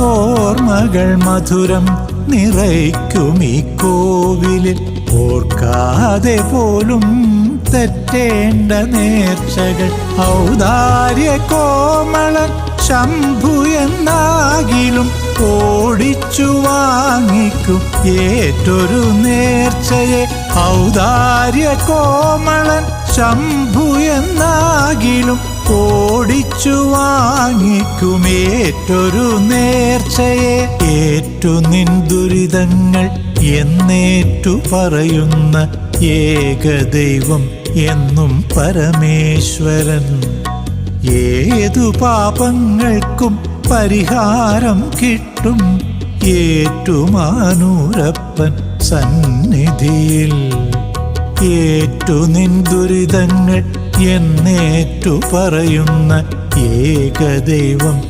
ഓർമ്മകൾ മധുരം നിറയ്ക്കും ഈ കോവിലിൽ. ഓർക്കാതെ പോലും തെറ്റേണ്ട നേർച്ചകൾ ഔദാര്യ കോമളൻ ശംഭു എന്നാകിലും ഓടിച്ചു വാങ്ങിക്കും ഏറ്റൊരു നേർച്ചയെ. ഔദാര്യ കോമളൻ ശംഭു എന്നാകിലും ഓടിച്ചു വാങ്ങിക്കും ഏറ്റൊരു നേർച്ചയെ. ഏറ്റു നിൻ ദുരിതങ്ങൾ എന്നേറ്റു പറയുന്ന ഏകദൈവം എന്നും പരമേശ്വരൻ. ഏതു പാപങ്ങൾക്കും പരിഹാരം കിട്ടും ഏറ്റുമാനൂരപ്പൻ സന്നിധിയിൽ. ഏറ്റു നിൻ ദുരിതങ്ങൾ എന്നേറ്റു പറയുന്ന ഏകദൈവം